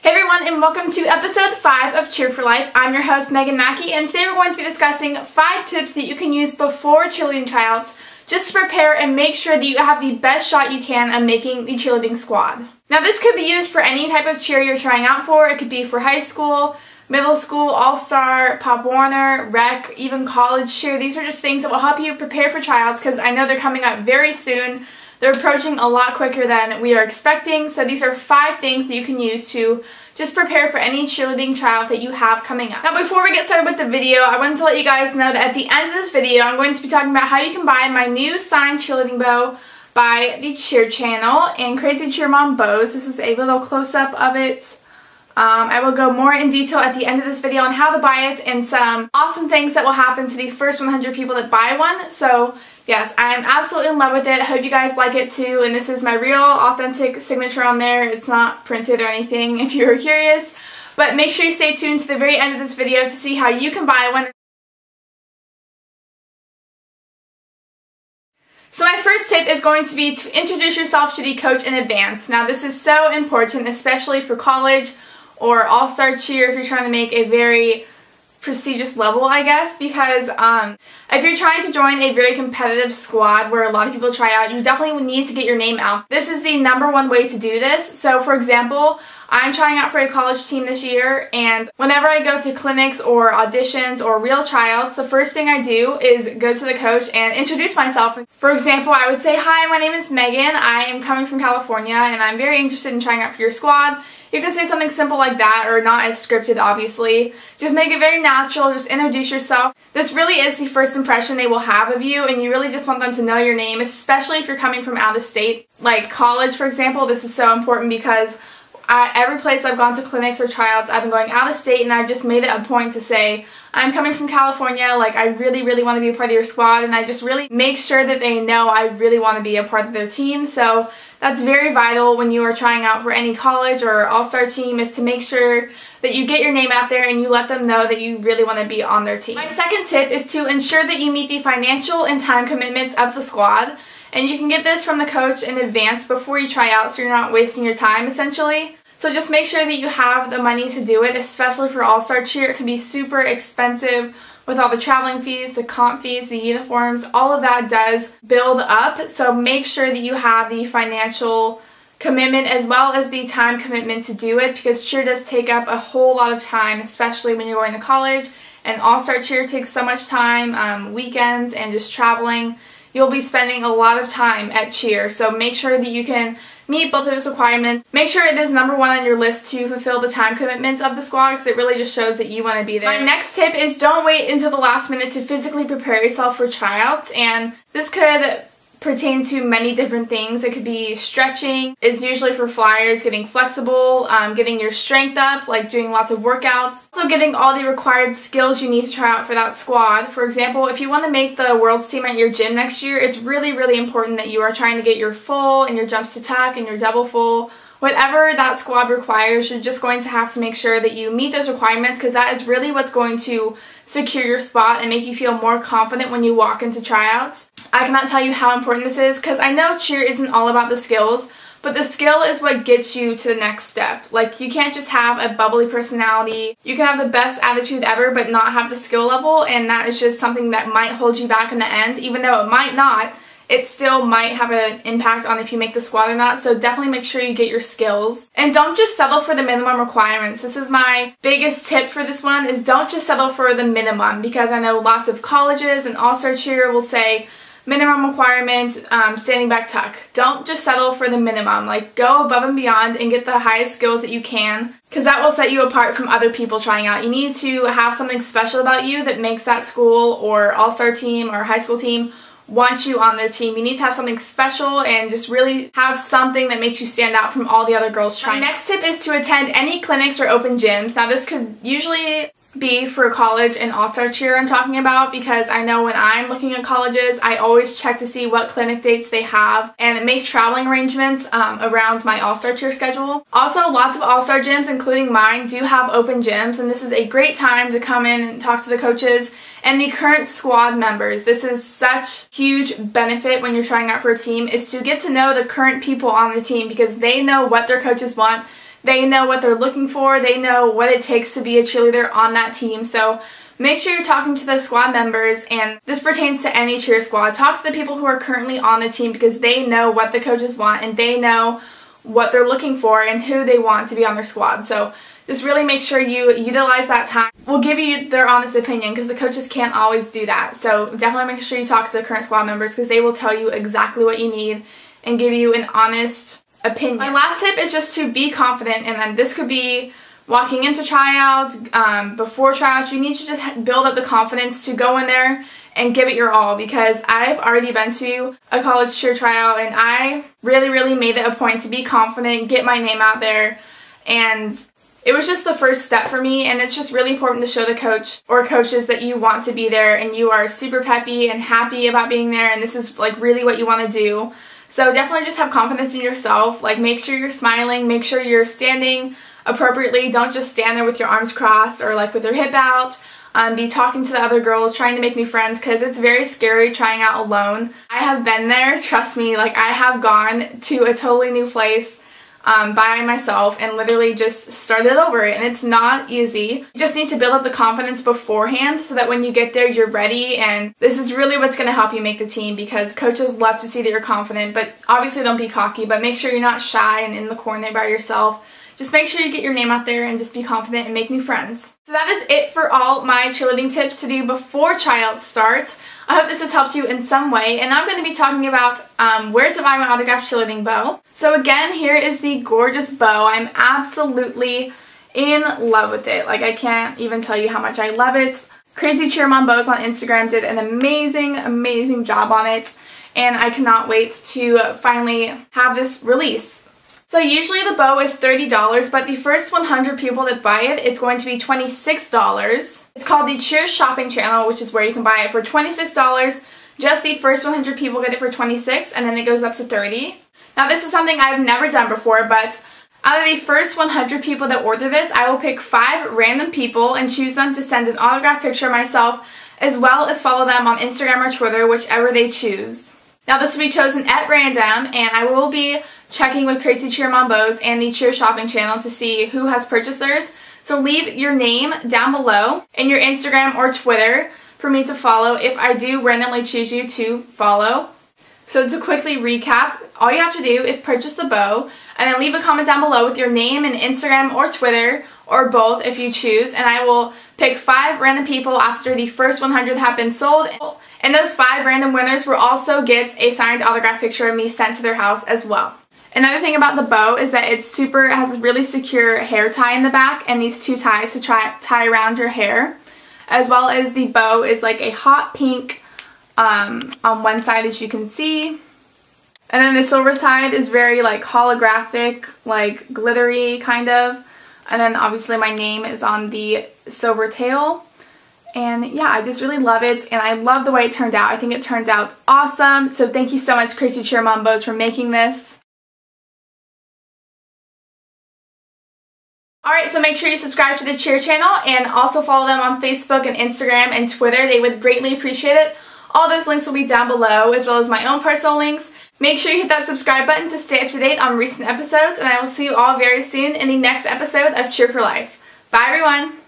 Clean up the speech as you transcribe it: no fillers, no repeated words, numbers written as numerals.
Hey everyone, and welcome to episode 5 of Cheer for Life. I'm your host, Meaghan Mackey, and today we're going to be discussing 5 tips that you can use before cheerleading tryouts just to prepare and make sure that you have the best shot you can of making the cheerleading squad. Now this could be used for any type of cheer you're trying out for. It could be for high school, middle school, all-star, Pop Warner, rec, even college cheer. These are just things that will help you prepare for tryouts because I know they're coming up very soon. They're approaching a lot quicker than we are expecting, so these are 5 things that you can use to just prepare for any cheerleading tryout that you have coming up. Now before we get started with the video, I wanted to let you guys know that at the end of this video, I'm going to be talking about how you can buy my new signed cheerleading bow by the Cheer Channel and Crazy Cheer Mom Bows. This is a little close-up of it. I will go more in detail at the end of this video on how to buy it and some awesome things that will happen to the first 100 people that buy one. So yes, I'm absolutely in love with it. I hope you guys like it too, and this is my real authentic signature on there. It's not printed or anything if you were curious, but make sure you stay tuned to the very end of this video to see how you can buy one. So my first tip is going to be to introduce yourself to the coach in advance. Now this is so important, especially for college or all-star cheer if you're trying to make a very prestigious level, I guess, because if you're trying to join a very competitive squad where a lot of people try out, you definitely need to get your name out. This is the #1 way to do this. So for example, I'm trying out for a college team this year, and whenever I go to clinics or auditions or real tryouts, the first thing I do is go to the coach and introduce myself. For example, I would say, "Hi, my name is Meaghan. I am coming from California and I'm very interested in trying out for your squad." You can say something simple like that, or not as scripted, obviously. Just make it very natural, just introduce yourself. This really is the first impression they will have of you, and you really just want them to know your name, especially if you're coming from out of state. Like college, for example, this is so important because every place I've gone to clinics or tryouts, I've been going out of state, and I've just made it a point to say, "I'm coming from California, like I really want to be a part of your squad," and I just really make sure that they know I really want to be a part of their team. So that's very vital when you are trying out for any college or all-star team, is to make sure that you get your name out there and you let them know that you really want to be on their team. My second tip is to ensure that you meet the financial and time commitments of the squad. And you can get this from the coach in advance before you try out, so you're not wasting your time essentially. So just make sure that you have the money to do it, especially for all-star cheer. It can be super expensive with all the traveling fees, the comp fees, the uniforms. All of that does build up, so make sure that you have the financial commitment as well as the time commitment to do it, because cheer does take up a whole lot of time, especially when you're going to college, and all-star cheer takes so much time, weekends and just traveling. You'll be spending a lot of time at cheer, so make sure that you can meet both of those requirements. Make sure it is #1 on your list to fulfill the time commitments of the squad, because it really just shows that you want to be there. My next tip is don't wait until the last minute to physically prepare yourself for tryouts, and this could pertain to many different things. It could be stretching, is usually for flyers, getting flexible, getting your strength up, like doing lots of workouts. Also getting all the required skills you need to try out for that squad. For example, if you want to make the world's team at your gym next year, it's really important that you are trying to get your full and your jumps to tuck and your double full. Whatever that squad requires, you're just going to have to make sure that you meet those requirements, because that is really what's going to secure your spot and make you feel more confident when you walk into tryouts. I cannot tell you how important this is, because I know cheer isn't all about the skills, but the skill is what gets you to the next step. Like, you can't just have a bubbly personality. You can have the best attitude ever but not have the skill level, and that is just something that might hold you back in the end. Even though it might not, it still might have an impact on if you make the squad or not, so definitely make sure you get your skills. And don't just settle for the minimum requirements. This is my biggest tip for this one, is don't just settle for the minimum, because I know lots of colleges and all-star cheer will say, minimum requirement, standing back tuck. Don't just settle for the minimum. Like, go above and beyond and get the highest skills that you can, because that will set you apart from other people trying out. You need to have something special about you that makes that school or all-star team or high school team want you on their team. You need to have something special and just really have something that makes you stand out from all the other girls trying. My next tip is to attend any clinics or open gyms. Now this could usually be for college and all-star cheer I'm talking about, because I know when I'm looking at colleges, I always check to see what clinic dates they have and make traveling arrangements around my all-star cheer schedule. Also, lots of all-star gyms, including mine, do have open gyms, and this is a great time to come in and talk to the coaches and the current squad members. This is such huge benefit when you're trying out for a team, is to get to know the current people on the team, because they know what their coaches want. They know what they're looking for. They know what it takes to be a cheerleader on that team. So make sure you're talking to those squad members, and this pertains to any cheer squad. Talk to the people who are currently on the team because they know what the coaches want and they know what they're looking for and who they want to be on their squad. So just really make sure you utilize that time. We'll give you their honest opinion because the coaches can't always do that. So definitely make sure you talk to the current squad members because they will tell you exactly what you need and give you an honest opinion. My last tip is just to be confident, and then this could be walking into tryouts, before tryouts. You need to just build up the confidence to go in there and give it your all, because I've already been to a college cheer tryout and I really made it a point to be confident, get my name out there, and it was just the first step for me. And it's just really important to show the coach or coaches that you want to be there and you are super peppy and happy about being there and this is like really what you want to do. So definitely just have confidence in yourself. Like, make sure you're smiling, make sure you're standing appropriately. Don't just stand there with your arms crossed or like with your hip out. Be talking to the other girls, trying to make new friends, because it's very scary trying out alone. I have been there, trust me. Like, I have gone to a totally new place by myself and literally just started over, and it's not easy. You just need to build up the confidence beforehand so that when you get there you're ready, and this is really what's going to help you make the team, because coaches love to see that you're confident, but obviously don't be cocky, but make sure you're not shy and in the corner by yourself. Just make sure you get your name out there and just be confident and make new friends. So that is it for all my cheerleading tips to do before tryouts start. I hope this has helped you in some way, and now I'm going to be talking about where to buy my autographed cheerleading bow. So again, here is the gorgeous bow. I'm absolutely in love with it. Like, I can't even tell you how much I love it. Crazy Cheer Mom Bows on Instagram did an amazing job on it, and I cannot wait to finally have this release. So usually the bow is $30, but the first 100 people that buy it, it's going to be $26. It's called the Cheer shopping channel, which is where you can buy it for $26. Just the first 100 people get it for $26, and then it goes up to $30. Now this is something I've never done before, but out of the first 100 people that order this, I will pick 5 random people and choose them to send an autographed picture of myself, as well as follow them on Instagram or Twitter, whichever they choose. Now this will be chosen at random, and I will be checking with Crazy Cheer Mom Bows and the Cheer shopping channel to see who has purchased theirs. So leave your name down below and your Instagram or Twitter for me to follow if I do randomly choose you to follow. So to quickly recap, all you have to do is purchase the bow and then leave a comment down below with your name and Instagram or Twitter, or both if you choose, and I will pick 5 random people after the first 100 have been sold. And those 5 random winners will also get a signed autograph picture of me sent to their house as well. Another thing about the bow is that it has a really secure hair tie in the back and these 2 ties to tie around your hair. As well as the bow is like a hot pink on one side, as you can see. And then the silver side is very like holographic, like glittery kind of. And then obviously my name is on the silver tail. And yeah, I just really love it, and I love the way it turned out. I think it turned out awesome. So thank you so much, Crazy Cheer Mom Bows, for making this. Alright, so make sure you subscribe to the Cheer channel and also follow them on Facebook and Instagram and Twitter. They would greatly appreciate it. All those links will be down below, as well as my own personal links. Make sure you hit that subscribe button to stay up to date on recent episodes, and I will see you all very soon in the next episode of Cheer for Life. Bye everyone!